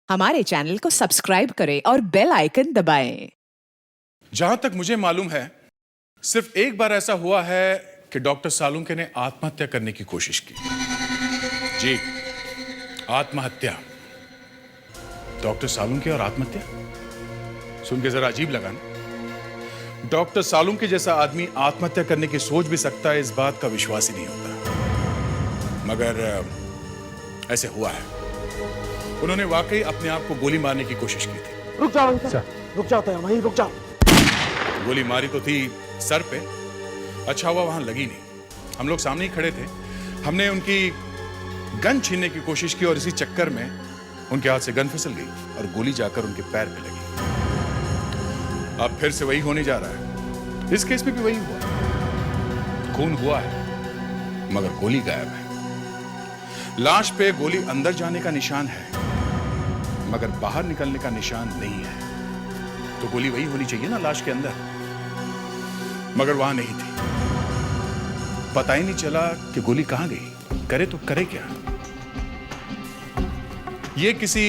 हमारे चैनल को सब्सक्राइब करें और बेल आइकन दबाएं। जहां तक मुझे मालूम है, सिर्फ एक बार ऐसा हुआ है कि डॉक्टर सालुंके ने आत्महत्या करने की कोशिश की। जी, आत्महत्या। डॉक्टर सालुंके और आत्महत्या सुन के जरा अजीब लगा ना। डॉक्टर सालुंके जैसा आदमी आत्महत्या करने की सोच भी सकता है, इस बात का विश्वास ही नहीं होता। मगर ऐसे हुआ है। उन्होंने वाकई अपने आप को गोली मारने की कोशिश की थी। रुक जाओ अंकल, रुक जाओ तो वहीं रुक जाओ। गोली मारी तो थी सर पे, अच्छा हुआ वहां लगी नहीं। हम लोग सामने ही खड़े थे। हमने उनकी गन छीनने की कोशिश की और इसी चक्कर में उनके हाथ से गन फिसल गई और गोली जाकर उनके पैर पे लगी। अब फिर से वही होने जा रहा है। इस केस में भी वही हुआ। खून हुआ है मगर गोली गायब है। लाश पे गोली अंदर जाने का निशान है मगर बाहर निकलने का निशान नहीं है। तो गोली वही होनी चाहिए ना लाश के अंदर, मगर वहां नहीं थी। पता ही नहीं चला कि गोली कहां गई। करे तो करे क्या। यह किसी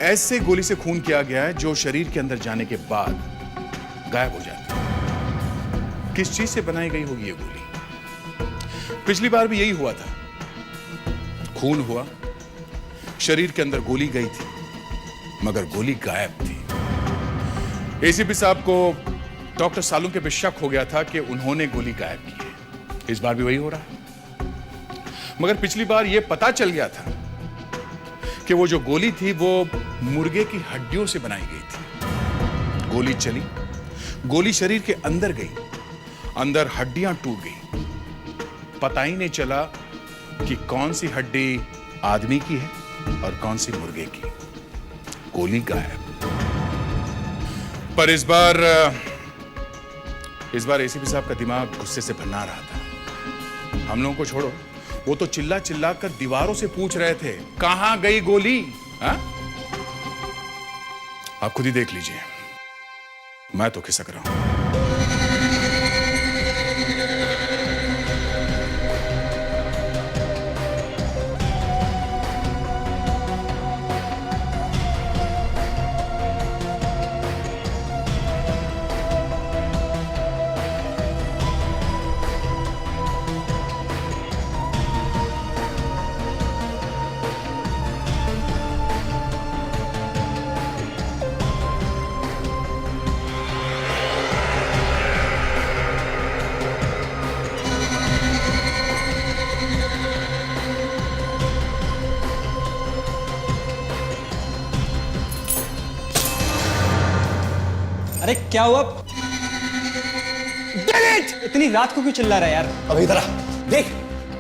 ऐसे गोली से खून किया गया है जो शरीर के अंदर जाने के बाद गायब हो जाती है। किस चीज से बनाई गई होगी यह गोली। पिछली बार भी यही हुआ था। खून हुआ, शरीर के अंदर गोली गई थी मगर गोली गायब थी। एसीपी साहब को डॉक्टर सालुंके पे शक हो गया था कि उन्होंने गोली गायब की है। इस बार भी वही हो रहा है। मगर पिछली बार यह पता चल गया था कि वो जो गोली थी वो मुर्गे की हड्डियों से बनाई गई थी। गोली चली, गोली शरीर के अंदर गई, अंदर हड्डियां टूट गई। पता ही नहीं चला कि कौन सी हड्डी आदमी की है और कौन सी मुर्गे की। गोली गायब। पर इस बार एसीपी साहब का दिमाग गुस्से से भन्ना रहा था। हम लोगों को छोड़ो, वो तो चिल्ला चिल्ला कर दीवारों से पूछ रहे थे कहां गई गोली। हा? आप खुद ही देख लीजिए, मैं तो खिसक रहा हूं। अरे क्या हुआ? इतनी रात को क्यों चिल्ला रहा है यार? अब इधर आ, देख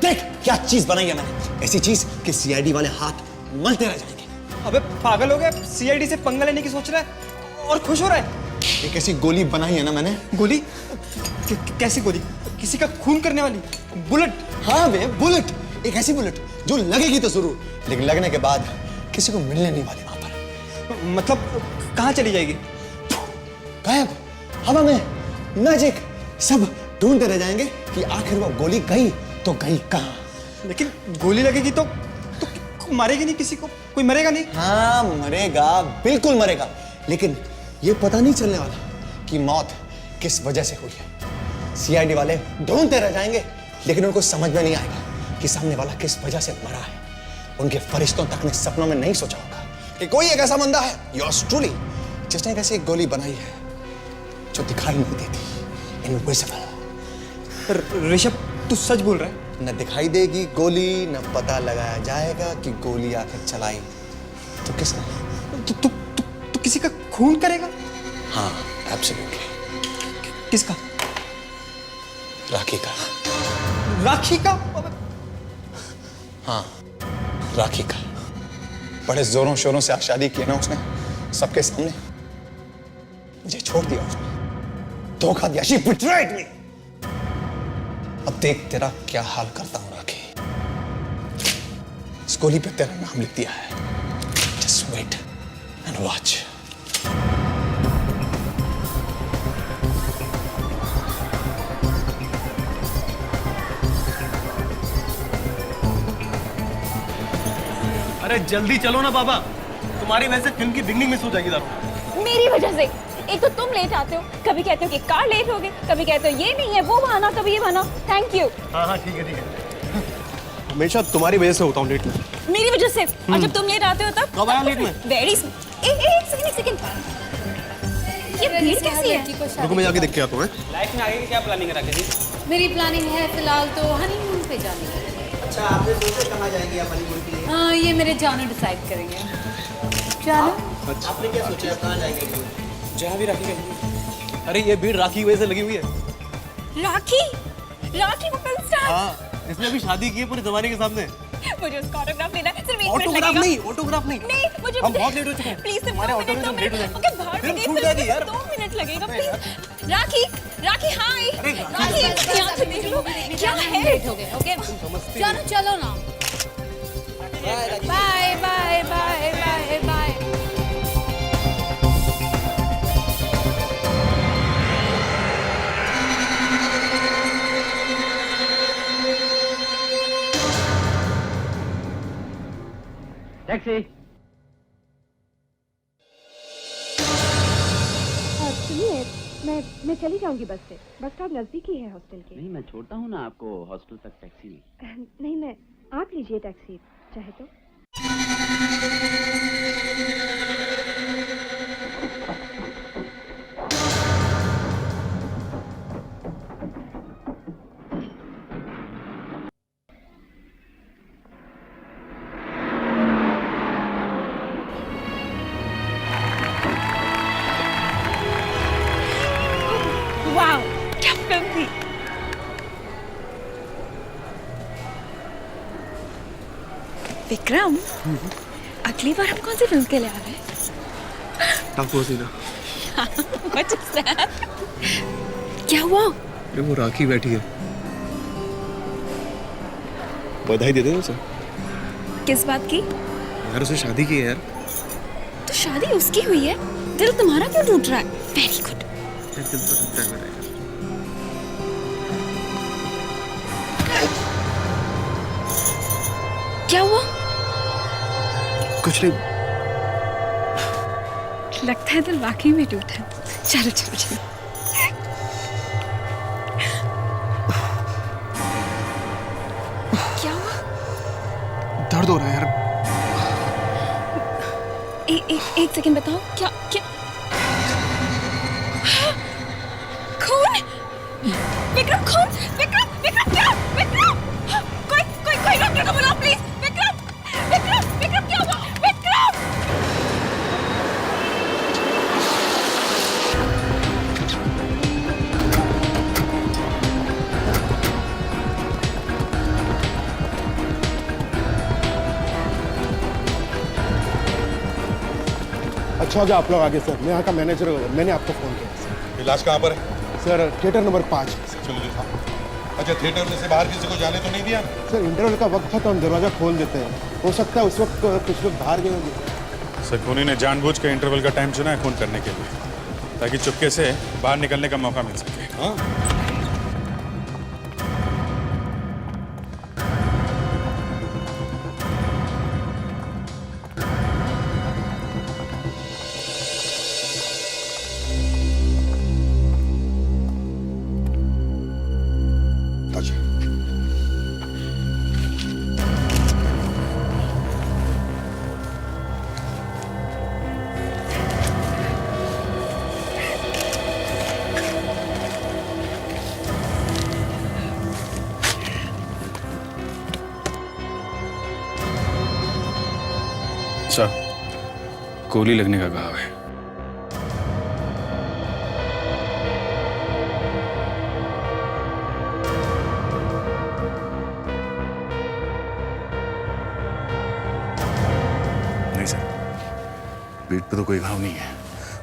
देख क्या चीज बनाई है मैंने। ऐसी चीज कि सीआईडी वाले हाथ मलते रह जाएंगे। अबे पागल हो गया? सीआईडी से पंगा लेने की सोच रहा है और खुश हो रहा है? एक ऐसी गोली बनाई है ना मैंने। गोली? कैसी गोली? किसी का खून करने वाली? बुलेट? हाँ बे, बुलेट। एक ऐसी बुलेट जो लगेगी तो जरूर, लेकिन लगने के बाद किसी को मिलने नहीं वाली वहां पर। मतलब कहाँ चली जाएगी? गायब, हवा में, मैजिक। सब ढूंढते रह जाएंगे कि आखिर वो गोली गई तो गई कहां। लेकिन गोली लगेगी तो मारेगी नहीं किसी को? कोई मरेगा नहीं? हाँ मरेगा, बिल्कुल मरेगा, लेकिन ये पता नहीं चलने वाला कि मौत किस वजह से हुई है। सीआईडी वाले ढूंढते रह जाएंगे लेकिन उनको समझ में नहीं आएगा कि सामने वाला किस वजह से मरा है। उनके फरिश्तों तक ने सपनों में नहीं सोचा होगा कि कोई एक ऐसा बंदा है, योर्स ट्रूली, जिसने एक ऐसी गोली बनाई है जो दिखाई नहीं देती, इनविजिबल। ऋषभ, तू सच बोल रहा है? न दिखाई देगी गोली, न पता लगाया जाएगा कि गोली आकर चलाई तो किसने। तू किसी का खून करेगा? हाँ एब्सोल्युटली। किसका? राखी का। राखी का? हाँ राखी का। बड़े जोरों शोरों से आज शादी की ना उसने, सबके सामने। मुझे छोड़ दिया उसने, धोखा दिया। She betrayed me। अब देख तेरा क्या हाल करता हूं राखी। इस गोली पे तेरा नाम लिख दिया है। Just wait and watch। अरे जल्दी चलो ना बाबा, तुम्हारी वजह से फिल्म की बिगनिंग मिस हो जाएगी दारू। मेरी वजह से। एक तो तुम लेट आते हो, कभी कहते हो कि कार लेट हो गई, कभी कहते हो ये नहीं है वो बहाना, कभी ये बहाना। Thank you. हाँ हाँ ठीक है ठीक है। हमेशा तुम्हारी वजह से होता हूँ लेट में। मेरी वजह से। और जब तुम लेट आते हो तब कब आया लेट में? वेरी एक सेकंड। ये भीड़ कैसी है? रुको मैं जाके देख के आता हूँ। लाइफ में आगे की क्या प्लानिंग है राकेश जी? मेरी प्लानिंग है फिलहाल तो हनीमून पे जाने की। अच्छा आपने सोचा कहाँ जाएंगे आप हनीमून के लिए? हाँ ये मेरे जानू डिसाइड करेंगे। जानू आपने क्या सोचा है कहाँ जाएंगे? जहाँ भी राखी कहेंगे। अरे ये भीड़ राखी की वजह से लगी हुई है। राखी वो फिल्म स्टार। हाँ इसने अभी शादी की है पूरे जमाने के सामने। मुझे उसका ऑटोग्राफ लेना है, सिर्फ 1 मिनट ऑटोग्राफ लगेगा। नहीं, ऑटोग्राफ नहीं। नहीं मुझे हम बहुत लेट हो चुके हैं। प्लीज सिर्फ हमारे 2 ऑटो में मिनट, हम लेट हो जाएंगे। ओके बाहर फिल्म निकल, छूट जाएगी यार। 2 मिनट लगेगा प्लीज। राखी हाय। राखी यहाँ से देख लो क्या है। लेट हो गए। ओके जानू चलो ना। Bye bye bye bye bye. Taxi. सुनिए मैं चली जाऊंगी बस से। बस स्टॉप नजदीक ही है हॉस्टल के। नहीं मैं छोड़ता हूँ ना आपको हॉस्टल तक टैक्सी में। नहीं मैं आप लीजिए टैक्सी चाहे तो। वाह क्या फिल्म थी। विक्रम अगली बार हम कौन सी फिल्म के लिए आ रहे हैं? टाकू हसीना। What is that? क्या हुआ? अरे वो राखी बैठी है। बधाई दे दे उसे। किस बात की? यार उसे शादी की है यार। तो शादी उसकी हुई है, दिल तुम्हारा क्यों टूट रहा है? Very good. दिल तो टूटता है मेरा। क्या हुआ? कुछ नहीं। लगता है दिल वाकई में टूटा है। चलो चलो चलो। क्या हुआ? दर्द हो रहा है यार। एक सेकंड बताओ क्या क्या खून? विक्रम खून? विक्रम क्या? विक्रम कोई डॉक्टर को बुलाओ प्लीज। विक्रम क्या हुआ? विक्रम अच्छा हो गया आप लोग आगे सर। मैं यहाँ का मैनेजर हूँ, मैंने आपको फ़ोन किया इलाज कहाँ पर है? सर। Theatre number 5। चलो जी साहब। अच्छा थिएटर में से बाहर किसी को जाने तो नहीं दिया? सर इंटरवल का वक्त था तो हम दरवाज़ा खोल देते हैं, हो सकता है उस वक्त कुछ लोग बाहर गए होंगे। सर खूनी ने जानबूझ के इंटरवल का टाइम चुना है खून करने के लिए, ताकि चुपके से बाहर निकलने का मौका मिल सके। हाँ सर गोली लगने का घाव है। नहीं सर, पीठ पे तो कोई घाव नहीं है,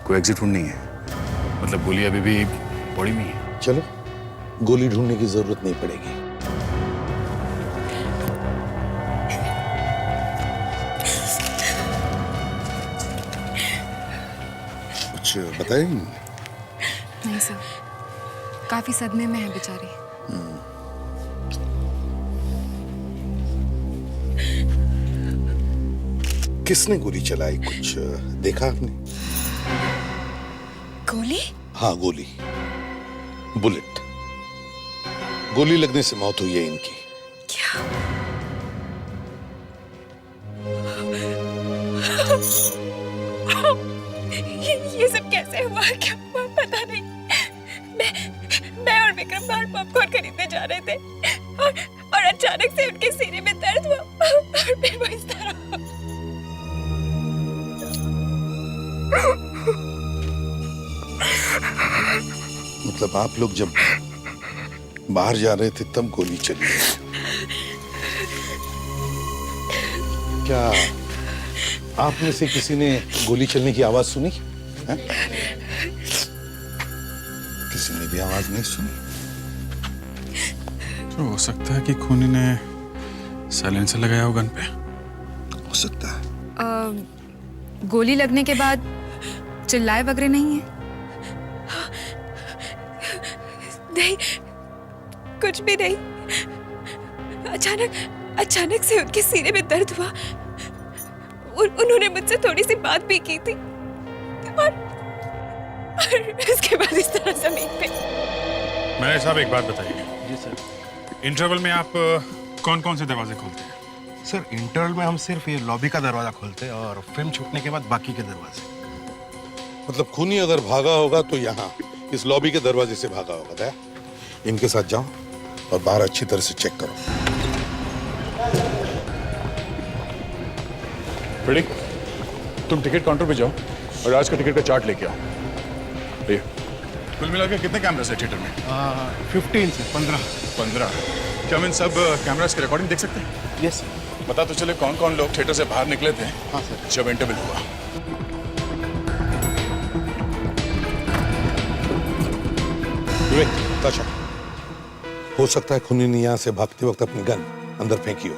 कोई एग्जिट वुंड नहीं है। मतलब गोली अभी भी बॉडी में ही है। चलो गोली ढूंढने की जरूरत नहीं पड़ेगी। कुछ बताएं? नहीं सर, काफी सदमे में है बेचारी। किसने गोली चलाई, कुछ देखा आपने? गोली? हाँ, गोली, बुलेट। गोली लगने से मौत हुई है इनकी। क्या? ये सब कैसे हुआ, क्या हुआ पता नहीं। मैं और विक्रम बाहर पॉपकॉर्न खरीदने जा रहे थे और अचानक से उनके सीने में दर्द हुआ और फिर वो इस तरह। मतलब आप लोग जब बाहर जा रहे थे तब गोली चली? क्या आप में से किसी ने गोली चलने की आवाज सुनी है? किसी ने भी आवाज नहीं सुनी? तो हो सकता है कि खूनी ने साइलेंसर लगाया हो गन पे। हो सकता है। गोली लगने के बाद चिल्लाए वगैरह नहीं है? नहीं, कुछ भी नहीं। अचानक से उनके सीने में दर्द हुआ। उन्होंने मुझसे थोड़ी सी बात भी की थी और इसके बाद इस तरह जमीन पे। मैंने साहब एक बात बताइए। जी सर। इंटरवल में आप कौन कौन से दरवाजे खोलते हैं? सर इंटरवल में हम सिर्फ ये लॉबी का दरवाजा खोलते हैं और फिल्म छूटने के बाद बाकी के दरवाजे। मतलब खूनी अगर भागा होगा तो यहाँ इस लॉबी के दरवाजे से भागा होगा। दया, इनके साथ जाओ और बाहर अच्छी तरह से चेक करो। फ्रेडी, तुम टिकट काउंटर पे जाओ और आज का टिकट का चार्ट लेके आओ। ये कुल मिलाकर कितने कैमरास है थिएटर में? 15 से 15। 15। क्या हम इन सब कैमरास की रिकॉर्डिंग देख सकते हैं? यस। बता तो चले कौन कौन लोग थिएटर से बाहर निकले थे हाँ सर। जब इंटरवल हुआ। विवेक, ताशा, हो सकता है खूनी ने यहाँ से भागते वक्त अपनी गन अंदर फेंकी हो,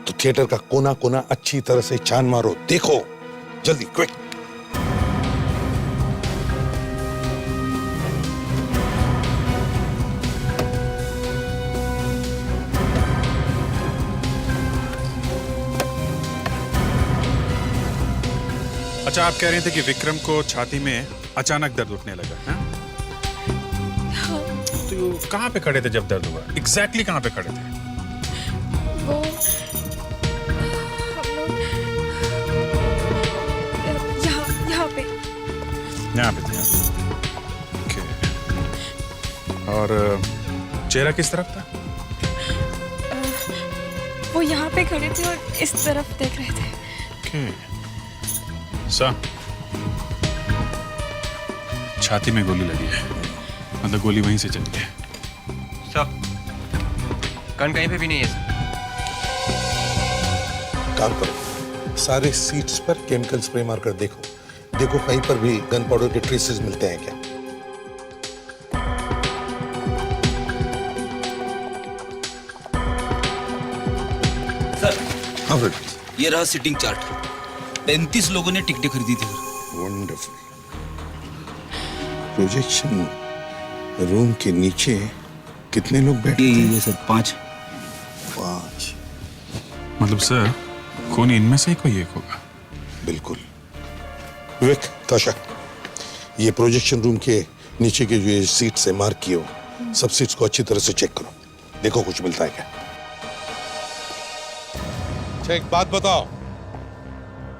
तो थिएटर का कोना कोना अच्छी तरह से छान मारो। देखो जल्दी, क्विक। अच्छा, आप कह रहे थे कि विक्रम को छाती में अचानक दर्द उठने लगा है? तो कहाँ पे खड़े थे जब दर्द हुआ? एग्जैक्टली कहाँ पे खड़े थे? वो यहाँ पे थे। ओके। और चेहरा किस तरफ था? वो यहाँ पे खड़े थे और इस तरफ देख रहे थे। ओके। छाती में गोली लगी है, मतलब गोली वहीं से चली है। सर, गन कहीं पे भी नहीं है सर। काम करो, सारे सीट्स पर केमिकल स्प्रे मारकर देखो कहीं पर भी गन पाउडर के ट्रेसेस मिलते हैं क्या? सर, हाँ फ्रेड, ये रहा सिटिंग चार्ट। 35 लोगों ने टिकटें खरीदी थी। वंडरफुल। प्रोजेक्शन रूम के नीचे कितने लोग बैठे थे? ये सर 5। मतलब सर, खूनी इनमें से ही कोई एक होगा। बिल्कुल। विवेक, ताशा, ये प्रोजेक्शन रूम के नीचे के जो सीट्स है मार्क किए हो, सब सीट्स को अच्छी तरह से चेक करो। देखो कुछ मिलता है क्या? अच्छा, एक बात बताओ,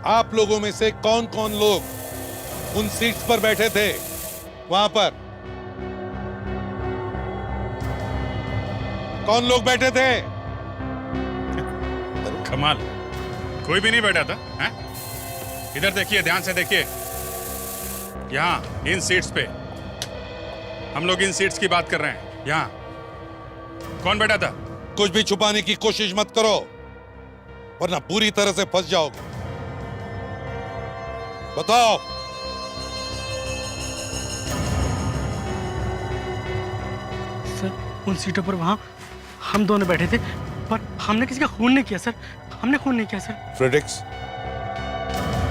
आप लोगों में से कौन कौन लोग उन सीट्स पर बैठे थे वहां पर? कौन लोग बैठे थे? कमाल, कोई भी नहीं बैठा था हैं? इधर देखिए, ध्यान से देखिए, यहाँ इन सीट्स पे, हम लोग इन सीट्स की बात कर रहे हैं। यहाँ कौन बैठा था? कुछ भी छुपाने की कोशिश मत करो, वरना पूरी तरह से फंस जाओगे। बताओ। सर, उन सीटों पर वहां हम दोनों बैठे थे, पर हमने किसी का खून नहीं किया सर। हमने खून नहीं किया सर। फ्रेडेक्स,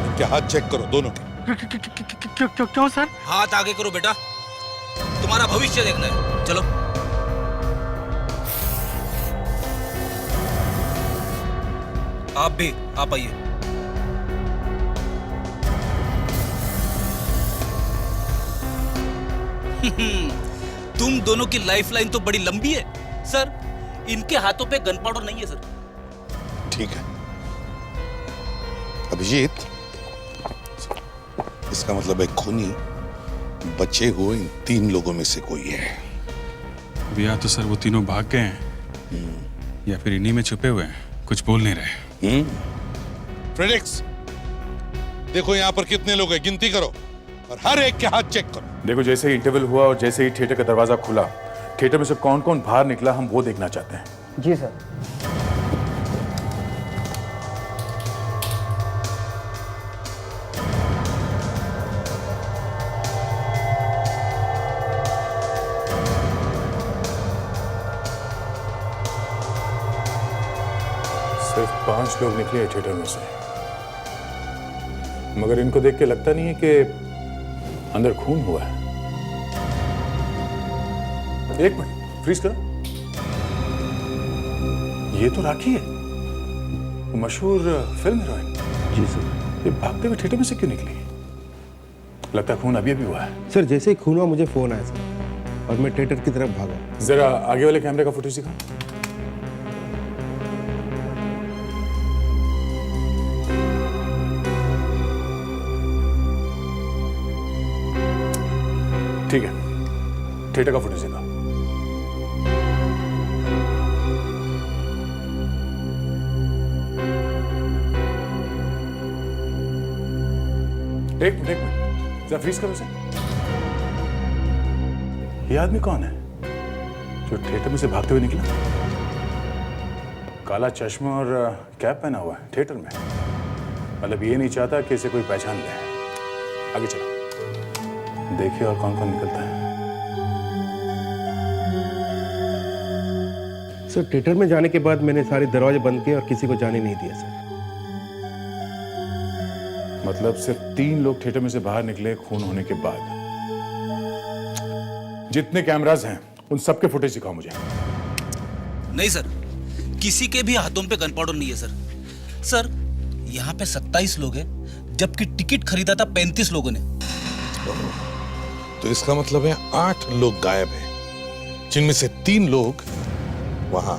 इनके हाथ चेक करो दोनों के। क्यों सर? हाथ आगे करो बेटा, तुम्हारा भविष्य देखना है। चलो। आप भी, आप आइए। तुम दोनों की लाइफलाइन तो बड़ी लंबी है सर। इनके हाथों पे गन पाउडर नहीं है सर। ठीक है अभिजीत, इसका मतलब है खूनी बचे हुए इन 3 लोगों में से कोई है। या तो सर वो तीनों भाग गए हैं या फिर इन्हीं में छुपे हुए हैं, कुछ बोल नहीं रहे। फ्रेडिक्स, देखो यहाँ पर कितने लोग हैं, गिनती करो और हर एक के हाथ चेक करो। देखो जैसे ही इंटरवल हुआ और जैसे ही थिएटर का दरवाजा खुला, थिएटर में से कौन कौन बाहर निकला हम वो देखना चाहते हैं। जी सर। सिर्फ 5 लोग निकले हैं थिएटर में से, मगर इनको देख के लगता नहीं है कि अंदर खून हुआ है। एक मिनट फ्रीज करो। ये तो राखी है, वो मशहूर फिल्म हीरोइन। जी सर। ये भागते हुए थिएटर में से क्यों निकली? लगता है खून अभी अभी हुआ है। सर जैसे ही खून हुआ मुझे फोन आया सर और मैं थिएटर की तरफ भागा। जरा आगे वाले कैमरे का फुटेज दिखाओ। ठीक है, थिएटर का फुटेज दिखाओ। एक मिनट जरा फ्रीज करो इसे। ये आदमी कौन है जो थिएटर में से भागते हुए निकला? काला चश्मा और कैप पहना हुआ है थिएटर में, मतलब ये नहीं चाहता कि इसे कोई पहचान ले। आगे चलो, देखिए और कौन कौन निकलता है। सर थिएटर में जाने के बाद मैंने सारे दरवाजे बंद किए और किसी को जाने नहीं दिया सर। मतलब सिर्फ 3 लोग थिएटर में से बाहर निकले खून होने के बाद। जितने कैमरास हैं उन सबके फुटेज दिखाओ मुझे। नहीं सर, किसी के भी हाथों पे गन पाउडर नहीं है सर। सर यहाँ पे 27 लोग हैं, जबकि टिकट खरीदा था 35 लोगों ने। तो इसका मतलब है 8 लोग गायब हैं, जिनमें से 3 लोग वहां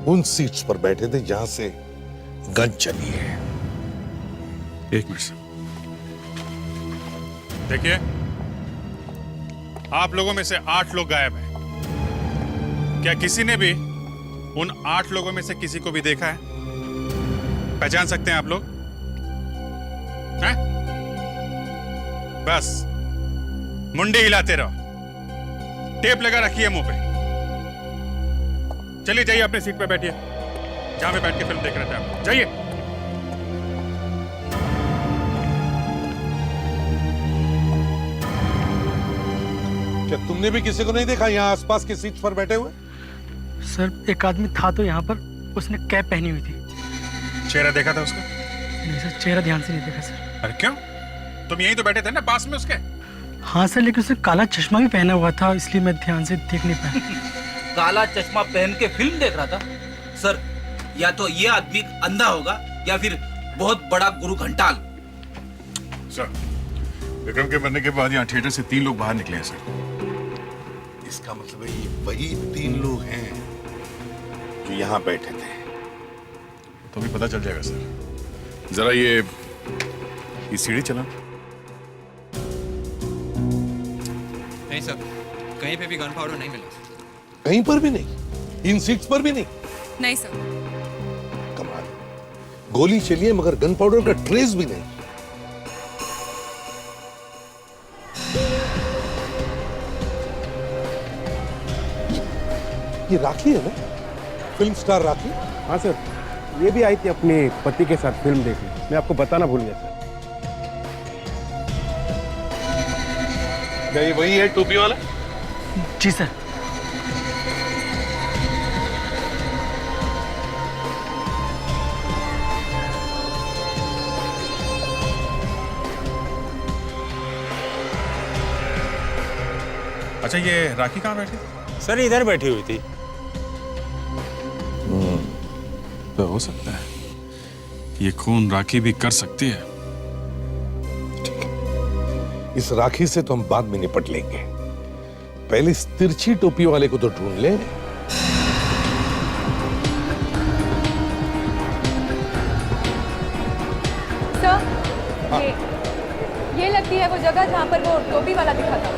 उन सीट्स पर बैठे थे जहां से गन चली है। एक मिनट देखिए, आप लोगों में से 8 लोग गायब हैं। क्या किसी ने भी उन 8 लोगों में से किसी को भी देखा है? पहचान सकते हैं आप लोग? हैं? बस मुंडी हिलाते रहो, टेप लगा रखिए मुंह पे। चलिए जाइए अपनी सीट पे बैठिए, जहां पे बैठ के फिल्म देख रहे थे आप। जाइए। क्या तुमने भी किसी को नहीं देखा यहाँ आसपास की सीट पर बैठे हुए? सर एक आदमी था तो यहाँ पर, उसने कैप पहनी हुई थी। चेहरा देखा था उसका? नहीं सर, चेहरा ध्यान से नहीं देखा सर। अरे क्यों? तुम यहीं तो बैठे थे ना पास में उसके। हाँ सर, लेकिन उसने काला चश्मा भी पहना हुआ था, इसलिए मैं ध्यान से देख नहीं पाया। काला चश्मा पहन के फिल्म देख रहा था? सर या तो ये आदमी अंधा होगा या फिर बहुत बड़ा गुरु घंटाल। सर विक्रम के मरने के बाद यहाँ थिएटर से 3 लोग बाहर निकले हैं सर। इसका मतलब है ये वही 3 लोग हैं जो यहाँ बैठे थे। तो भी पता चल जाएगा सर। जरा ये सीढ़ी चला। नहीं सर, कहीं पे भी गन पाउडर नहीं मिला। कहीं पर भी नहीं? इन सीट्स पर भी नहीं? नहीं सर। कमाल, गोली चली है मगर गन पाउडर का ट्रेस भी नहीं। ये राखी है ना, फिल्म स्टार राखी? हाँ सर, ये भी आई थी अपने पति के साथ फिल्म देखने। मैं आपको बताना भूल गया सर। क्या ये वही है टोपी वाला? जी सर। अच्छा, ये राखी कहाँ बैठी? सर इधर बैठी हुई थी। तो हो सकता है ये खून राखी भी कर सकती है। इस राखी से तो हम बाद में निपट लेंगे, पहले इस तिरछी टोपी वाले को तो ढूंढ ले। सर, ये लगती है वो जगह जहाँ पर वो टोपी वाला दिखा था।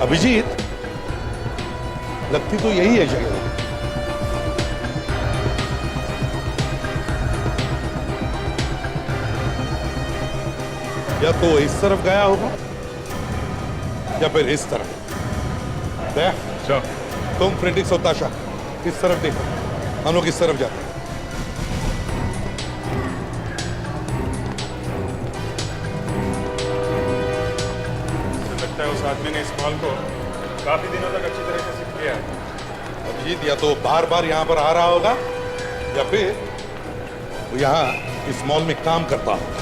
अभिजीत, लगती तो यही है जगह। या तो इस तरफ गया होगा या फिर इस तरफ। देख, तुम फ्रेंड्रिक्स और ताशा इस तरफ देखो, हम लोग इस तरफ जाते हैं। लगता है उस आदमी ने इस मॉल को काफी दिनों तक अच्छी तरह से सीख लिया है। अभिजीत, या तो बार बार यहां पर आ रहा होगा या फिर वो यहां इस मॉल में काम करता होगा।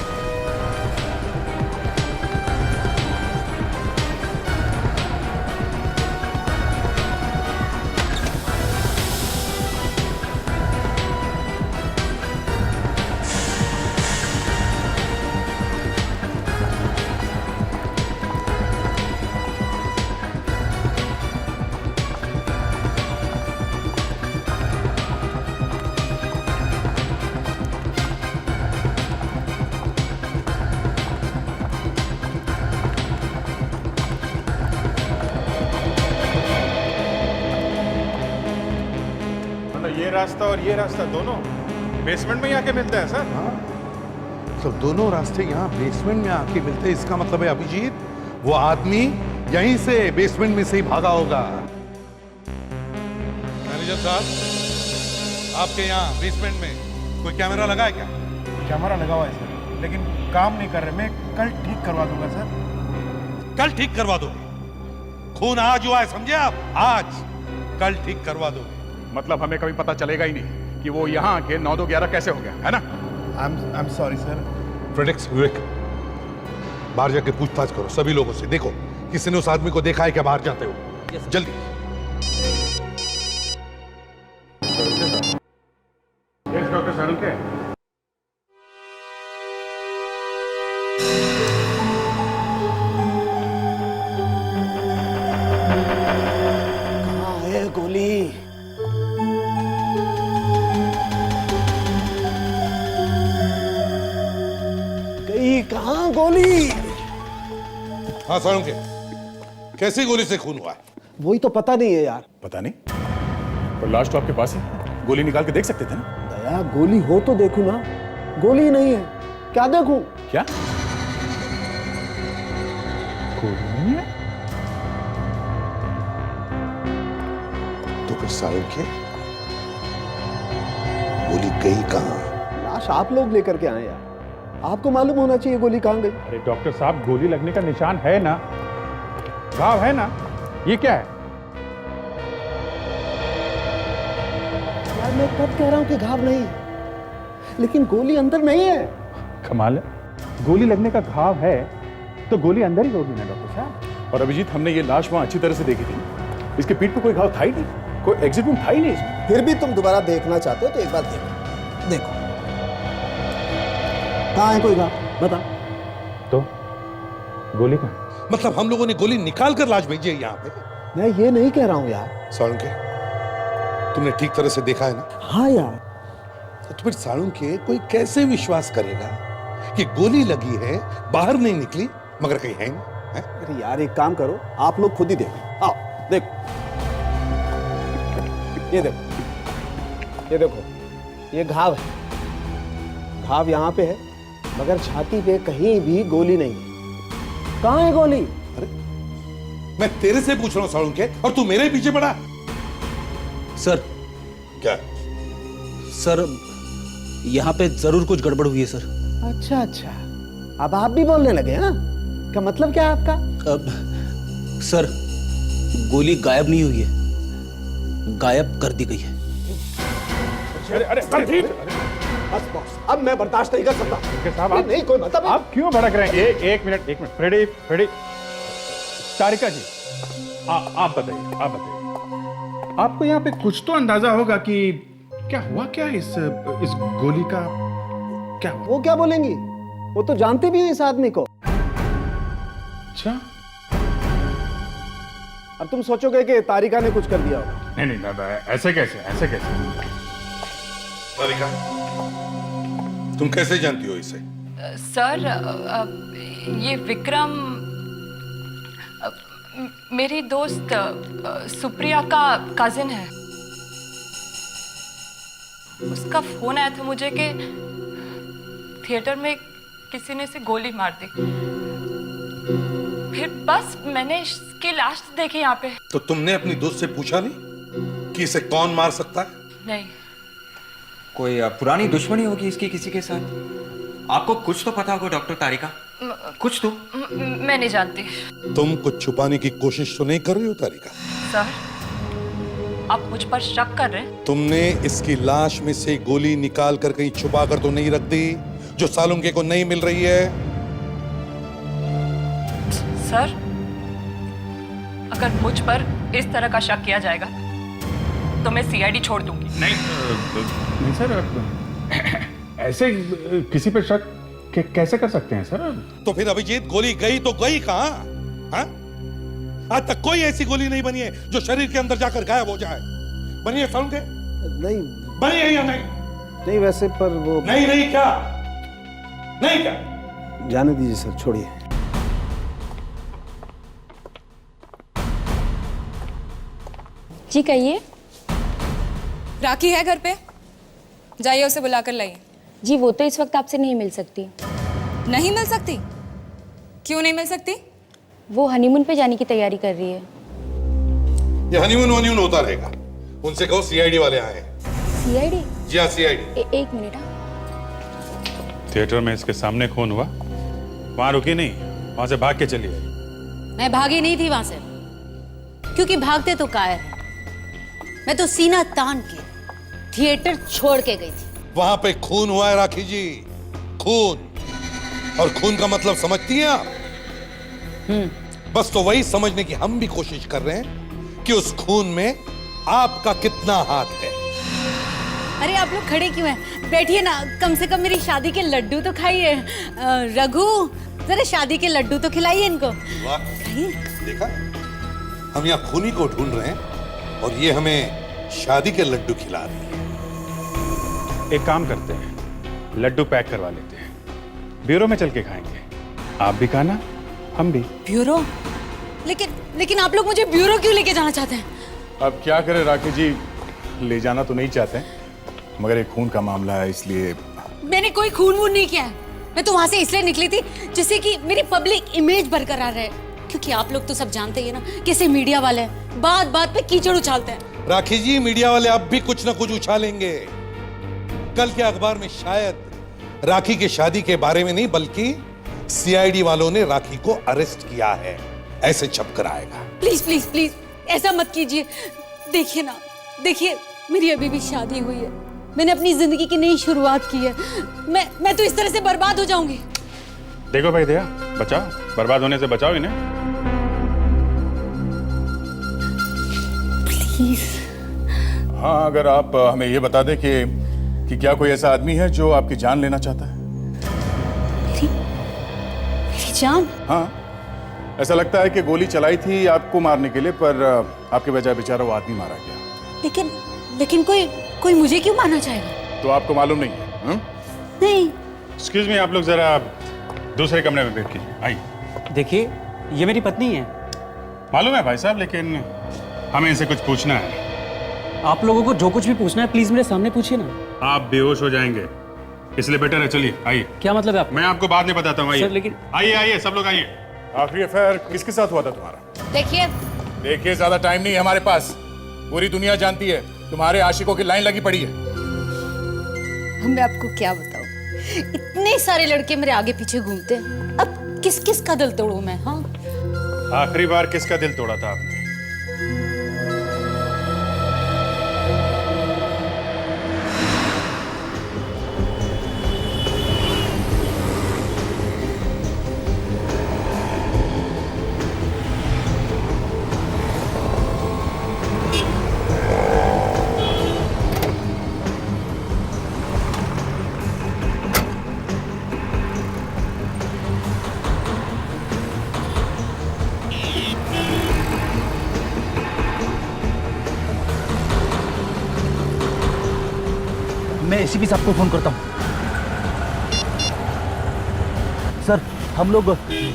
ये रास्ता और ये रास्ता दोनों बेसमेंट में ही आके मिलता है सर। तो दोनों रास्ते यहाँ बेसमेंट में आके मिलते हैं, इसका मतलब है अभिजीत वो आदमी यहीं से बेसमेंट में से ही भागा होगा। मैनेजर साहब, आपके यहाँ बेसमेंट में कोई कैमरा लगा है क्या? कैमरा लगा हुआ है सर, लेकिन काम नहीं कर रहे। मैं कल ठीक करवा दूंगा सर। कल ठीक करवा दोगे? खून आज हुआ है, समझे आप? आज कल ठीक करवा दोगे? मतलब हमें कभी पता चलेगा ही नहीं कि वो यहाँ आके 9-2-11 कैसे हो गया, है ना? I'm sorry sir. फ्रेंड्रिक्स, विवेक, बाहर जाके पूछताछ करो सभी लोगों से। देखो किसी ने उस आदमी को देखा है क्या बाहर जाते हो? जल्दी। Yes doctor Salunke. कहाँ है गोली? कहाँ गोली? हाँ सालुंके, कैसी गोली से खून हुआ है? वही तो पता नहीं है यार। पता नहीं? पर लाश तो आपके पास है, गोली निकाल के देख सकते थे ना? दया, गोली हो तो देखूं ना। गोली नहीं है, क्या देखूं? क्या गोली नहीं है? तो फिर सालुंके गोली गई कहाँ? लाश आप लोग लेकर के आए यार, आपको मालूम होना चाहिए गोली कहाँ गई। अरे डॉक्टर साहब, गोली लगने का निशान है ना, घाव है ना, ये क्या है? यार मैं कब कह रहा हूं कि घाव नहीं है, लेकिन गोली अंदर नहीं है। कमाल है, गोली लगने का घाव है तो गोली अंदर ही होगी ना डॉक्टर साहब। और अभिजीत, हमने ये लाश वहां अच्छी तरह से देखी थी, इसके पीठ पे कोई घाव था ही नहीं, कोई एग्जिट रूम था ही नहीं इसमें। फिर भी तुम दोबारा देखना चाहते हो तो एक बार देखो। देखो कहाँ है कोई घाव, बता। तो गोली कहाँ? मतलब हम लोगों ने गोली निकाल कर लाश भेजी है यहाँ पे? मैं ये नहीं कह रहा हूँ यार। सालुंके, तुमने ठीक तरह से देखा है ना? हाँ यार। तो फिर सालुंके कोई कैसे विश्वास करेगा कि गोली लगी है, बाहर नहीं निकली, मगर कहीं है नहीं? है? अरे यार एक काम करो, आप लोग खुद ही देखो। आओ देखो, ये देखो, ये देखो, ये घाव है। घाव यहाँ पे है, मगर छाती पे कहीं भी गोली नहीं है। कहाँ है गोली? अरे मैं तेरे से पूछ रहा हूँ सालुंके, और तू मेरे पीछे पड़ा। सर। क्या? सर, यहाँ पे जरूर कुछ गड़बड़ हुई है सर। अच्छा अच्छा, अब आप भी बोलने लगे हैं? क्या मतलब क्या है आपका? सर, गोली गायब नहीं हुई है, गायब कर दी गई है। अरे ठीक, बस बॉस, अब मैं बर्दाश्त नहीं कर सकता। साहब आप नहीं कोई मतलब आप क्यों भड़क रहे हैं? एक मिनट फ्रेडी, तारिका जी, आप बताइए। आपको यहाँ पे कुछ तो अंदाजा होगा कि क्या हुआ क्या इस गोली का? क्या वो क्या बोलेंगी? वो तो जानते भी हो इस आदमी को। अच्छा अब तुम सोचोगे कि तारिका ने कुछ कर दिया होगा। नहीं नहीं ऐसे कैसे तारिका, तुम कैसे जानती हो इसे? सर ये विक्रम मेरी दोस्त सुप्रिया का कजिन है। उसका फोन आया था मुझे कि थिएटर में किसी ने इसे गोली मार दी। फिर बस मैंने इसकी लाश देखी यहाँ पे। तो तुमने अपनी दोस्त से पूछा नहीं कि इसे कौन मार सकता है? नहीं। कोई पुरानी दुश्मनी होगी इसकी किसी के साथ? आपको कुछ तो पता होगा डॉक्टर तारिका, कुछ तो। मैं नहीं जानती। तुम कुछ छुपाने की कोशिश तो नहीं कर रही हो तारिका? सर आप मुझ पर शक कर रहे हैं? तुमने इसकी लाश में से गोली निकाल कर कहीं छुपा कर तो नहीं रख दी जो सालुंके को नहीं मिल रही है? सर अगर मुझ पर इस तरह का शक किया जाएगा तो मैं सीआईडी छोड़ दूंगी। नहीं सर, ऐसे किसी पर शक कैसे कर सकते हैं सर? तो फिर अभिजीत गोली गई तो गई कहां? हाँ? आज तक कोई ऐसी गोली नहीं बनी है जो शरीर के अंदर जाकर गायब हो जाए। बनी है सालुंके? नहीं बनी है या नहीं? नहीं वैसे पर वो नहीं क्या? नहीं क्या? जाने दीजिए सर, छोड़िए। जी कहिए। राखी है घर पे? जाइए उसे बुला कर लाइए। जी वो तो इस वक्त आपसे नहीं मिल सकती। नहीं मिल सकती? क्यों नहीं मिल सकती? वो हनीमून पे जाने की तैयारी कर रही है। ये हनीमून होता रहेगा। उनसे कहो सीआईडी वाले आए हैं। सीआईडी? जी हाँ सीआईडी। एक मिनट। थिएटर में इसके सामने खून हुआ, वहां रुकी नहीं, वहां से भाग के चली आई। मैं भागी नहीं थी वहां से, क्योंकि भागते तो कायर है। मैं तो सीना तान के थिएटर छोड़ के गई थी। वहां पे खून हुआ है राखी जी, खून। और खून का मतलब समझती हैं आप? बस तो वही समझने की हम भी कोशिश कर रहे हैं कि उस खून में आपका कितना हाथ है। अरे आप लोग खड़े क्यों हैं? बैठिए ना, कम से कम मेरी शादी के लड्डू तो खाइए। रघु जरा शादी के लड्डू तो खिलाइए इनको। वाह, देखा, हम यहाँ खूनी को ढूंढ रहे हैं और ये हमें शादी के लड्डू खिला रही है। एक काम करते हैं, लड्डू पैक करवा लेते हैं, ब्यूरो में चल के खाएंगे। आप भी खाना, हम भी। ब्यूरो? लेकिन आप लोग मुझे ब्यूरो क्यों लेके जाना चाहते हैं? अब क्या करें राखी जी, ले जाना तो नहीं चाहते, मगर एक खून का मामला है इसलिए। मैंने कोई खून वून नहीं किया है। मैं तो वहां से इसलिए निकली थी जिससे कि मेरी पब्लिक इमेज बरकरार रहे। क्योंकि आप लोग तो सब जानते ही हैं ना कैसे मीडिया वाले हैं, बात बात पे कीचड़ उछालते हैं। राखी जी, मीडिया वाले अब भी कुछ ना कुछ उछालेंगे। कल के अखबार में शायद राखी की शादी के बारे में नहीं बल्कि सीआईडी वालों ने राखी को अरेस्ट किया है ऐसे छप कर आएगा। प्लीज प्लीज प्लीज ऐसा मत कीजिए। देखिए ना, देखिए मेरी अभी भी शादी हुई है, मैंने अपनी जिंदगी की नई शुरुआत की है। मैं तो इस तरह से बर्बाद हो जाऊंगी। देखो भाई दया, बचाओ, बर्बाद होने से बचाओ इन्हें। प्लीज। हाँ, अगर आप हमें ये बता दें कि क्या कोई ऐसा आदमी है जो आपकी जान लेना चाहता है? मेरी जान? हाँ, ऐसा लगता है कि गोली चलाई थी आपको मारने के लिए, पर आपके बजाय बेचारा वो आदमी मारा गया। लेकिन कोई मुझे क्यों मारना चाहेगा? तो आपको मालूम नहीं है? नहीं। एक्सक्यूज मी, आप लोग जरा दूसरे कमरे में बैठ कीजिए, आइए। देखिए, ये मेरी पत्नी है। मालूम है भाई साहब, लेकिन हमें इनसे कुछ पूछना है। आप लोगों को जो कुछ भी पूछना है प्लीज मेरे सामने पूछिए ना। आप बेहोश हो जाएंगे, इसलिए बेटर है चलिए आइए। क्या मतलब है? मैं आपको बाद में बताता हूँ, आइए। सर, लेकिन आइए सब लोग आइए। आखिरी अफेयर किसके साथ हुआ था तुम्हारा? देखिए ज्यादा टाइम नहीं है हमारे पास। पूरी दुनिया जानती है तुम्हारे आशिकों की लाइन लगी पड़ी है। मैं आपको क्या बताऊं, इतने सारे लड़के मेरे आगे पीछे घूमते हैं, अब किस का दिल तोड़ूं मैं? हाँ, आखिरी बार किसका दिल तोड़ा था आपने? मैं एसीपी साहब को फोन करता हूँ। सर, हम लोग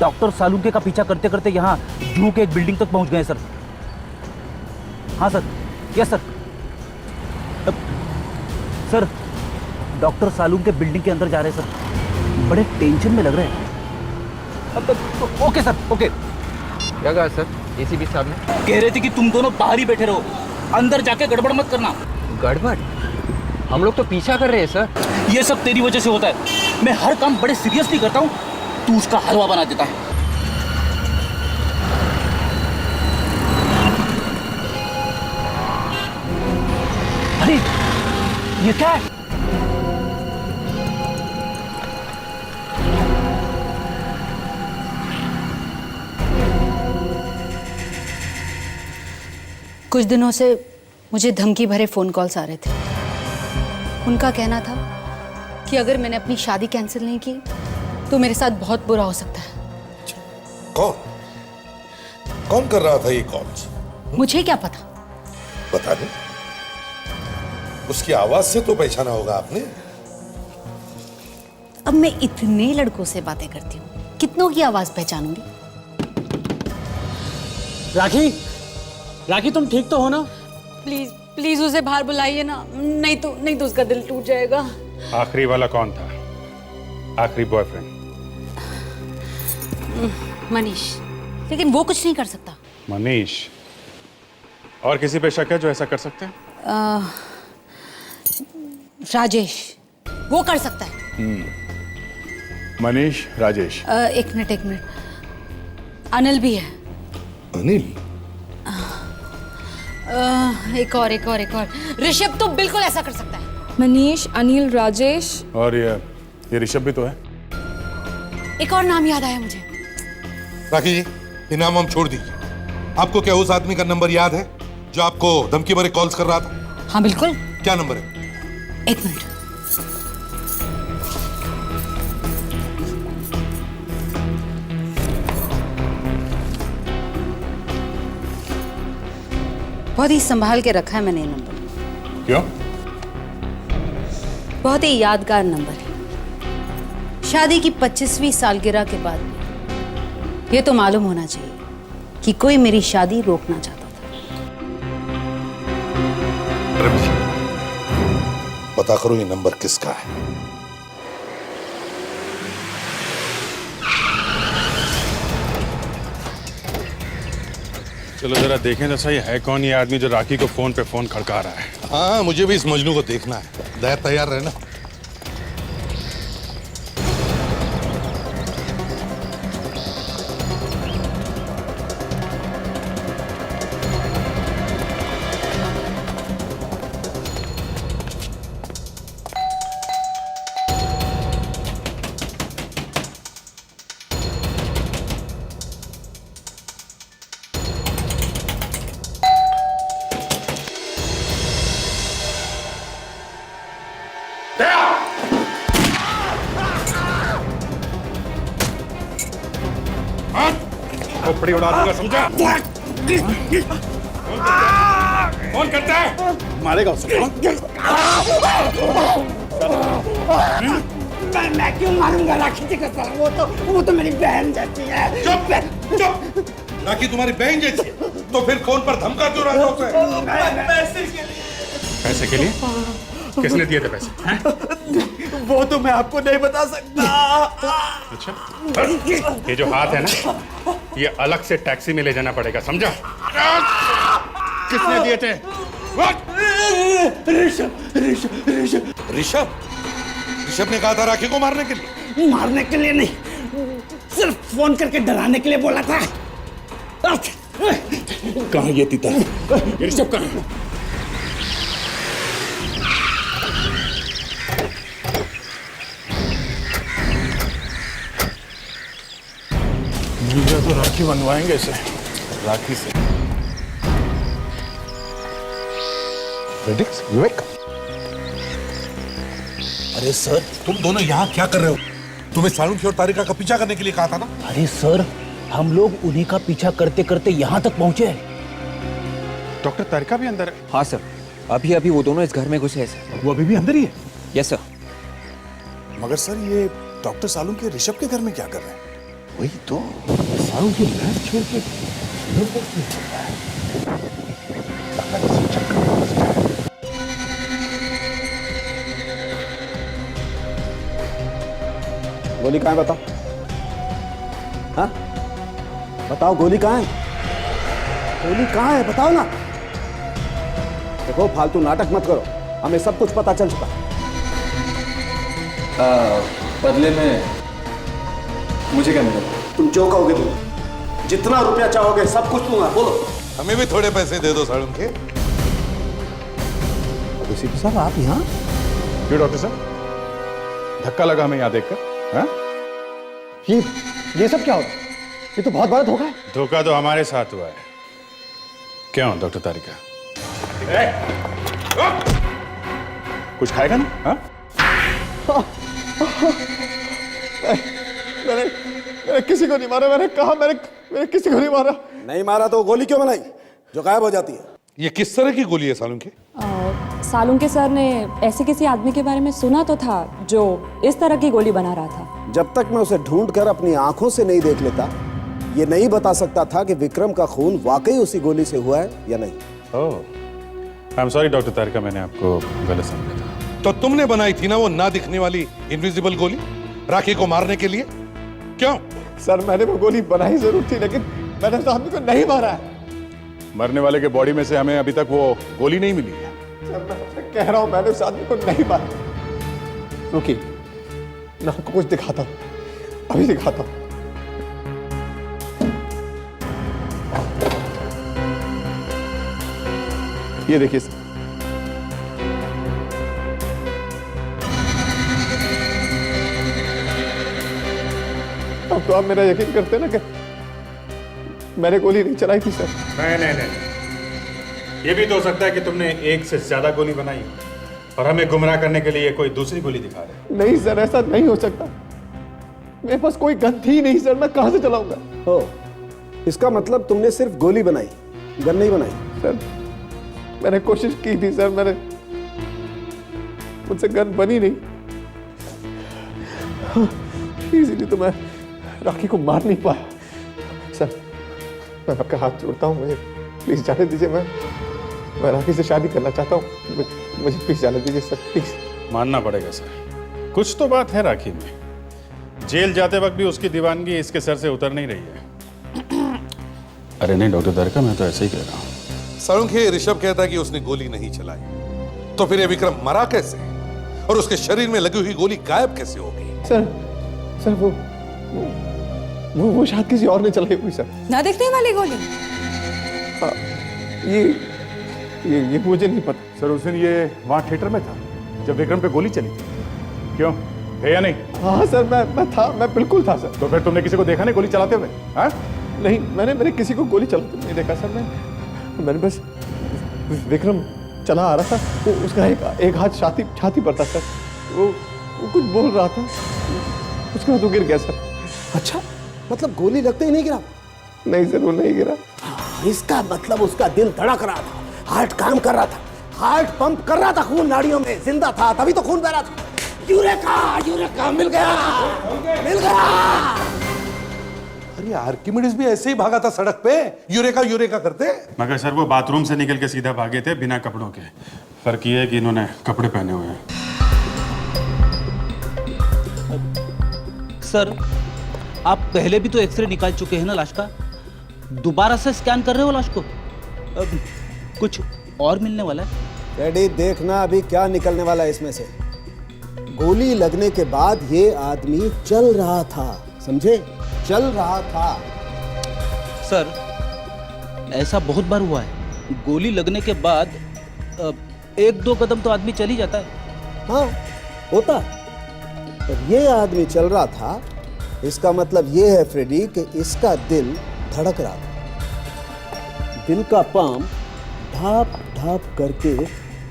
डॉक्टर सालुंके का पीछा करते करते यहाँ जू के एक बिल्डिंग तक पहुँच गए सर। हाँ sir, yes sir. Sir, doctor Salunke building के अंदर जा रहे हैं सर। बड़े टेंशन में लग रहे हैं। Okay sir, okay. क्या कहा सर एसीपी साहब ने? कह रहे थे कि तुम दोनों बाहर ही बैठे रहो, अंदर जाके गड़बड़ मत करना। गड़बड़? हम लोग तो पीछा कर रहे हैं सर। ये सब तेरी वजह से होता है। मैं हर काम बड़े सीरियसली करता हूँ, तू उसका हलवा बना देता है। अरे ये क्या है? कुछ दिनों से मुझे धमकी भरे फोन कॉल्स आ रहे थे। उनका कहना था कि अगर मैंने अपनी शादी कैंसिल नहीं की तो मेरे साथ बहुत बुरा हो सकता है। कौन कर रहा था ये कॉल्स? मुझे क्या पता? पता नहीं, उसकी आवाज से तो पहचाना होगा आपने। अब मैं इतने लड़कों से बातें करती हूँ, कितनों की आवाज पहचानूंगी? राखी, राखी तुम ठीक तो हो ना? प्लीज प्लीज उसे बाहर बुलाइए ना, नहीं तो उसका दिल टूट जाएगा। आखिरी वाला कौन था? आखिरी बॉयफ्रेंड? मनीष, लेकिन वो कुछ नहीं कर सकता। मनीष? और किसी पे शक है जो ऐसा कर सकते हैं? राजेश, वो कर सकता है। मनीष, राजेश। एक मिनट, अनिल भी है। अनिल? एक और ऋषभ तो बिल्कुल ऐसा कर सकता है। मनीष, अनिल, राजेश और ये ऋषभ भी तो है। एक और नाम याद आया मुझे। राखी जी, ये नाम हम छोड़ दीजिए। आपको क्या उस आदमी का नंबर याद है जो आपको धमकी भरे कॉल्स कर रहा था? हाँ बिल्कुल। क्या नंबर है? एक मिनट। बहुत ही संभाल के रखा है मैंने ये नंबर। क्यों? बहुत ही यादगार नंबर है। शादी की 25वीं सालगिरह के बाद ये तो मालूम होना चाहिए कि कोई मेरी शादी रोकना चाहता था। पता करो ये नंबर किसका है। चलो जरा देखें तो सही, है कौन ये आदमी जो राखी को फोन पे फोन खड़का रहा है? हाँ, मुझे भी इस मजनू को देखना है। दया तैयार रहना। खोपड़ी उड़ा दूंगा, समझा? कौन करता है? मारेगा उसे। मैं क्यों मारूंगा राखी जी का साला? वो तो मेरी बहन जैसी है। चुप! राखी तुम्हारी बहन जैसी है, तो फिर फोन पर धमका क्यों रहा था उसे? पैसे के लिए? किसने दिए थे पैसे? हैं? वो तो मैं आपको नहीं बता सकता। अच्छा, ये जो हाथ है ना, ये अलग से टैक्सी में ले जाना पड़ेगा, समझा? किसने दिए थे? ऋषभ ने कहा था राखी को मारने के लिए। मारने के लिए नहीं, सिर्फ फोन करके डराने के लिए बोला था। कहाँ ये तीता? ऋषभ कहाँ है? तो राखी बनवाएंगे इसे, राखी से। विवेक, अरे सर, तुम दोनों यहाँ क्या कर रहे हो? तुम्हें सालुंखे और तारिका का पीछा करने के लिए कहा था ना? अरे सर, हम लोग उन्हीं का पीछा करते करते यहाँ तक पहुँचे हैं। डॉक्टर तारिका भी अंदर है? हाँ सर, अभी वो दोनों इस घर में घुसे हैं सर। वो अभी भी अंदर ही है? Yes sir. मगर सर ये डॉक्टर सालू के ऋषभ के घर में क्या कर रहे हैं? वही तो सालों की लैब छोड़ के गोली कहाँ है बताओ? हाँ बताओ, गोली कहाँ है? गोली कहाँ है बताओ ना। देखो फालतू नाटक मत करो, हमें सब कुछ पता चल चुका। बदले में मुझे क्या मिलेगा? तुम जो कहोगे तुम, जितना रुपया चाहोगे सब कुछ दूंगा। बोलो। हमें भी थोड़े पैसे दे दो सालुंखे के। सीपी साहब आप यहाँ? क्यों डॉक्टर साहब, धक्का लगा हमें यहाँ देखकर? हाँ? ये सब क्या हो रहा है? ये तो बहुत बड़ा धोखा है। धोखा तो हमारे साथ हुआ है। क्यों डॉक्टर तारिका, कुछ खाएगा ना? हाँ? मैंने किसी को नहीं मारा। मैंने कहा मैंने किसी को नहीं मारा। नहीं मारा तो गोली क्यों बनाई जो गायब हो जाती है? ये किस तरह की गोली है सालुंखे? सालुंखे सर ने ऐसे किसी आदमी के बारे में सुना तो था जो इस तरह की गोली बना रहा था। जब तक मैं उसे ढूंढकर अपनी आंखों से नहीं देख लेता, ये नहीं बता सकता था कि विक्रम का खून वाकई उसी गोली से हुआ है या नहीं। ओह, आई एम सॉरी डॉक्टर तारिका, मैंने आपको गलत समझा था। तो तुमने बनाई थी ना वो ना दिखने वाली इनविजिबल गोली राखी को मारने के लिए? क्यों? सर मैंने वो गोली बनाई जरूर थी, लेकिन मैंने उस आदमी को नहीं मारा है। मरने वाले के बॉडी में से हमें अभी तक वो गोली नहीं मिली है। सर मैं आपसे कह रहा हूं, मैंने उस आदमी को नहीं मारा। रुकिए, मैं आपको कुछ दिखाता हूं, अभी दिखाता हूं। ये देखिए सर, अब तो आप मेरा यकीन करते ना कि मैंने गोली नहीं चलाई थी सर। नहीं, ये भी तो हो सकता है कि तुमने एक से ज्यादा गोली बनाई और हमें गुमराह करने के लिए कोई दूसरी गोली दिखा रहे। नहीं सर, ऐसा नहीं हो सकता। मेरे पास कोई गन थी नहीं सर, मैं कहां से चलाऊंगा? हो, इसका मतलब तुमने सिर्फ गोली बनाई, गन नहीं बनाई? सर मैंने कोशिश की थी सर, मुझसे गन बनी नहीं, इसीलिए तो मैं राखी को मार नहीं पाया। सर मैं आपका हाथ जोड़ता हूँ, मुझे प्लीज जाने दीजिए। मैं राखी से शादी करना चाहता हूँ, मुझे प्लीज जाने दीजिए सर, प्लीज। मानना पड़ेगा सर, कुछ तो बात है राखी में। जेल जाते वक्त भी उसकी दीवानगी इसके सर से उतर नहीं रही है। अरे नहीं डॉक्टर तारिका, मैं तो ऐसे ही कह रहा हूँ। सालुंखे, ऋषभ कहता है कि उसने गोली नहीं चलाई, तो फिर ये विक्रम मरा कैसे और उसके शरीर में लगी हुई गोली गायब कैसे हो गई? सर वो शायद किसी और ने चलाई हुई सर। ना दिखने वाली गोली? ये मुझे नहीं पता सर। उस दिन ये वहां थिएटर में था जब विक्रम पे गोली चली थी, क्यों थे या नहीं? हाँ सर, मैं था, मैं बिल्कुल था सर। तो फिर तुमने किसी को देखा नहीं गोली चलाते हुए? हाँ? नहीं, मैंने किसी को गोली चलाते नहीं देखा सर। मैंने बस विक्रम चला आ रहा था, वो उसका एक हाथ छाती पर था सर। वो कुछ बोल रहा था, उसके बाद वो गिर गया सर। अच्छा, मतलब गोली लगते ही नहीं गिरा? नहीं सर, वो नहीं गिरा। इसका मतलब उसका दिल धड़क रहा था, हार्ट काम कर रहा था, हार्ट पंप कर रहा था, खून नाड़ियों में जिंदा था, तभी तो खून बह रहा था। यूरेका मिल गया। अरे आर्किमिडीज भी ऐसे ही भागा था सड़क पे, यूरेका करते। मगर सर वो बाथरूम से निकल के सीधा भागे थे बिना कपड़ों के। फर्क ये है कि इन्होंने कपड़े पहने हुए हैं। सर आप पहले भी तो एक्सरे निकाल चुके हैं ना लाश का, दोबारा से स्कैन कर रहे हो लाश को? कुछ और मिलने वाला है? रेडी, देखना अभी क्या निकलने वाला है इसमें से। गोली लगने के बाद ये आदमी चल रहा था, समझे? चल रहा था। सर ऐसा बहुत बार हुआ है, गोली लगने के बाद 1-2 कदम तो आदमी चल ही जाता है। हाँ होता, पर ये आदमी चल रहा था, इसका मतलब ये है फ्रेडी कि इसका दिल धड़क रहा था। दिल का पंप ढाप ढाप करके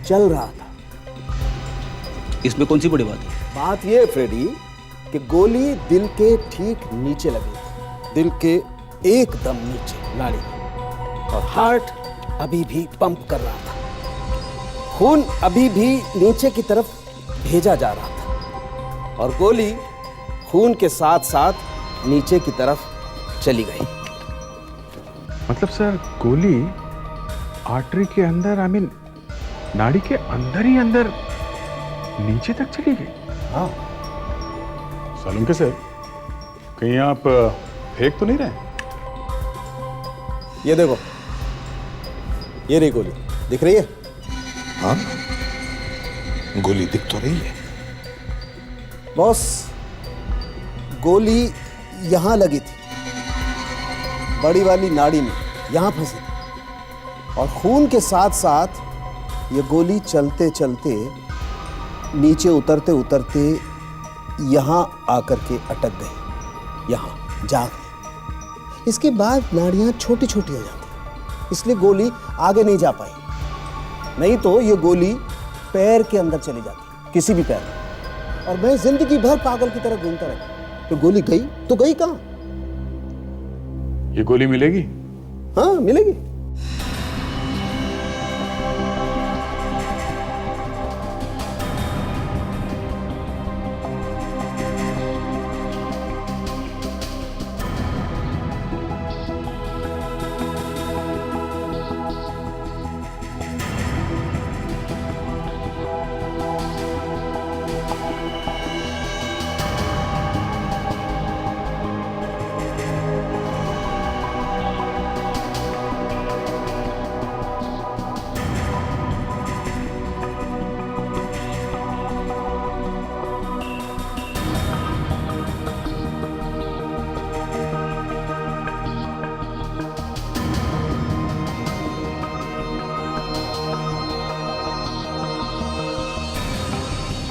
चल रहा था। इसमें कौन सी बड़ी बात है? बात ये फ्रेडी कि गोली दिल के ठीक नीचे लगी, दिल के एकदम नीचे नाड़ी, और हार्ट अभी भी पंप कर रहा था, खून अभी भी नीचे की तरफ भेजा जा रहा था और गोली खून के साथ साथ नीचे की तरफ चली गई। मतलब सर गोली आर्टरी के अंदर नाड़ी के अंदर ही अंदर नीचे तक चली गई। हाँ सालुंके सर, कहीं आप फेंक तो नहीं रहे? ये देखो, ये रही गोली, दिख रही है? हाँ, गोली दिख तो रही है। बॉस, गोली यहां लगी थी, बड़ी वाली नाड़ी में, यहां फंसी थी और खून के साथ साथ ये गोली चलते चलते नीचे उतरते उतरते यहां आकर के अटक गई, यहां जा गई। इसके बाद नाड़ियां छोटी छोटी हो जाती, इसलिए गोली आगे नहीं जा पाई। नहीं तो ये गोली पैर के अंदर चली जाती, किसी भी पैर में, और मैं जिंदगी भर पागल की तरह घूमता रहता। तो गोली गई तो गई कहां? ये गोली मिलेगी? हाँ मिलेगी।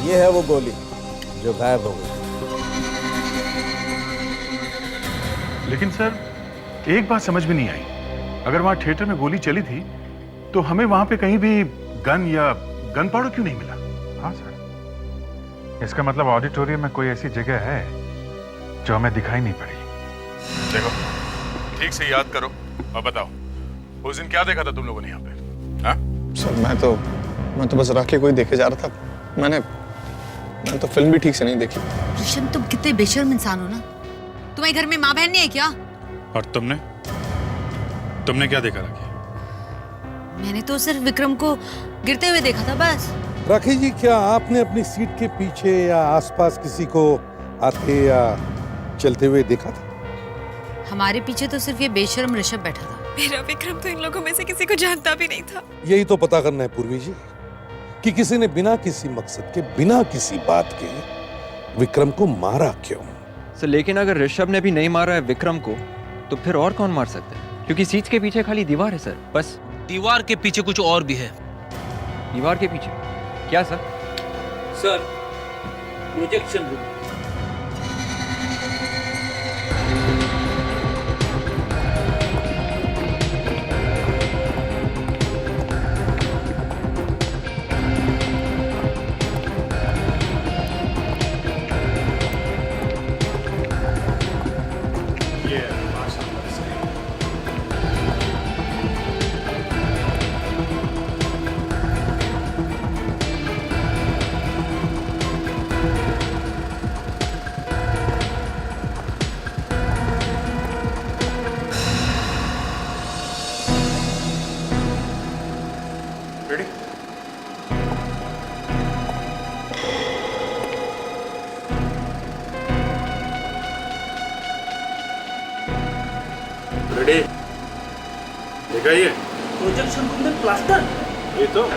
ये है वो गोली जो गायब हो गई। लेकिन सर एक बात समझ में नहीं आई, अगर वहां थिएटर में गोली चली थी तो हमें वहां पे कहीं भी गन या गन पाउडर क्यों नहीं मिला? हाँ सर, इसका मतलब ऑडिटोरियम में कोई ऐसी जगह है जो हमें दिखाई नहीं पड़ी। देखो ठीक से याद करो और बताओ, उस दिन क्या देखा था तुम लोगों ने यहाँ पे? हाँ सर मैं तो बस राखी को ही देखे जा रहा था। मैंने तो फिल्म भी ठीक से नहीं देखी। ऋषभ, तुम कितने बेशर्म इंसान हो ना। तुम्हारे घर में माँ बहन नहीं है क्या? और तुमने क्या देखा राखी? मैंने तो सिर्फ विक्रम को गिरते हुए देखा था बस। राखी जी, क्या आपने अपनी सीट के पीछे या आसपास किसी को आते या चलते हुए देखा था? हमारे पीछे तो सिर्फ ये बेशर्म ऋषभ बैठा था। मेरा विक्रम तो इन लोगों में से किसी को जानता भी नहीं था। यही तो पता करना है पूर्वी जी, कि किसी ने बिना किसी मकसद के, बिना किसी बात के विक्रम को मारा क्यों? सर लेकिन अगर ऋषभ ने भी नहीं मारा है विक्रम को, तो फिर और कौन मार सकता है? क्योंकि सीट के पीछे खाली दीवार है सर, बस। दीवार के पीछे कुछ और भी है। दीवार के पीछे क्या sir? Sir projection room. Ready? देखा ये प्रोजेक्शन रूम में प्लास्टर? ये तो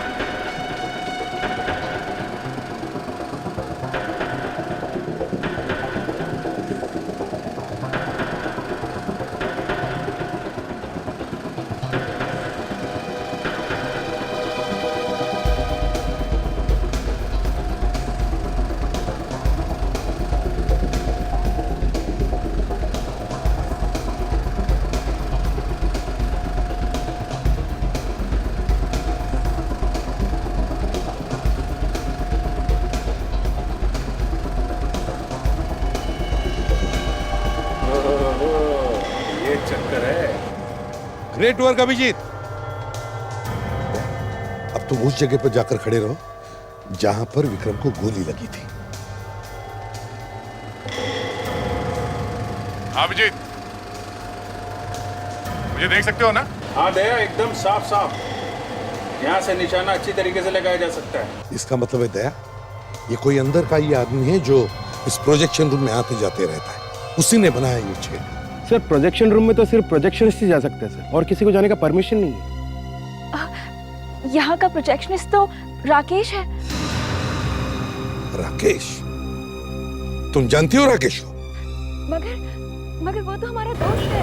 ग्रेट वर्क अभिजीत। अब तुम उस जगह पर जाकर खड़े रहो जहां पर विक्रम को गोली लगी थी। हाँ अभिजीत, मुझे देख सकते हो ना? हाँ दया, एकदम साफ साफ। यहाँ से निशाना अच्छी तरीके से लगाया जा सकता है। इसका मतलब है दया, ये कोई अंदर का ही आदमी है जो इस प्रोजेक्शन रूम में आते जाते रहता है। उसी ने बनाया ये छेद। सर प्रोजेक्शन रूम में तो सिर्फ प्रोजेक्शनिस्ट ही जा सकते हैं सर, और किसी को जाने का परमिशन नहीं है। यहाँ का प्रोजेक्शनिस्ट तो राकेश है। राकेश? तुम जानती हो राकेश को? मगर वो तो हमारा दोस्त है।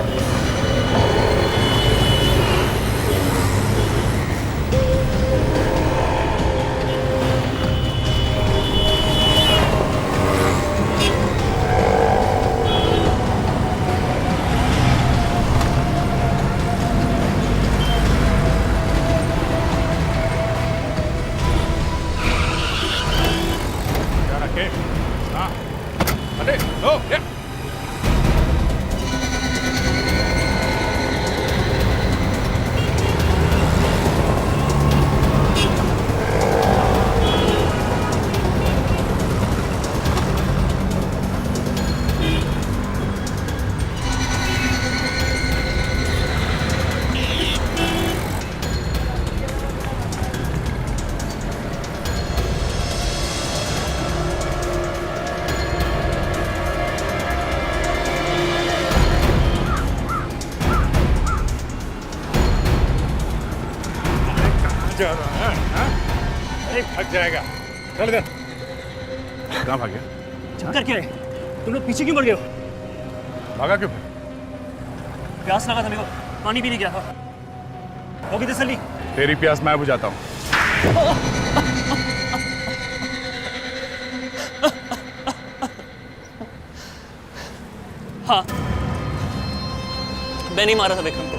हाँ, अरे लो, ये। जा रहा है, हाँ? अरे भाग जाएगा। चल इधर। कहाँ भाग गया? चक्कर क्या है? तुम लोग पीछे क्यों पड़ गए हो? भागा क्यों? प्यास लगा था मेरे को, पानी पीने गया था। होगी तसल्ली? तेरी प्यास मैं बुझाता हूँ। हाँ, मैं नहीं मारा था विक्रम को,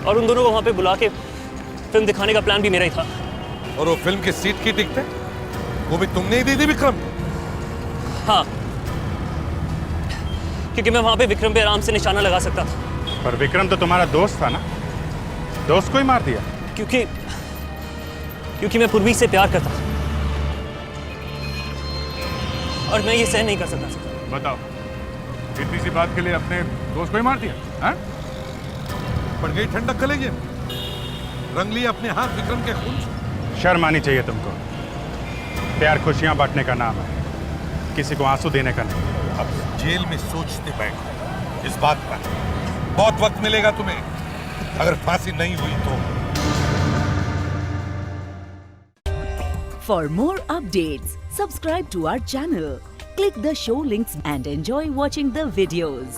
और उन दोनों को वहां पे बुला के फिल्म दिखाने का प्लान भी मेरा ही था। और वो फिल्म के सीट की टिकट वो भी तुमने ही दी थी विक्रम? हाँ, क्योंकि मैं वहां पे विक्रम पे आराम से निशाना लगा सकता था। पर विक्रम तो तुम्हारा दोस्त था ना? दोस्त को ही मार दिया? क्योंकि मैं पूर्वी से प्यार करता था, और मैं ये सहन नहीं कर सकता था। बताओ, इतनी सी बात के लिए अपने दोस्त को ही मार दिया? हाँ? पड़ गई ठंडक कलेजे में, रंग लिया अपने हाथ विक्रम के खून से। शर्म आनी चाहिए तुमको। प्यार खुशियां बांटने का नाम है, किसी को आंसू देने का नहीं। अब जेल में सोचते बैठो इस बात पर। बहुत वक्त मिलेगा तुम्हें, अगर फांसी नहीं हुई तो। For more updates, subscribe to our channel, click the show links and enjoy watching the videos.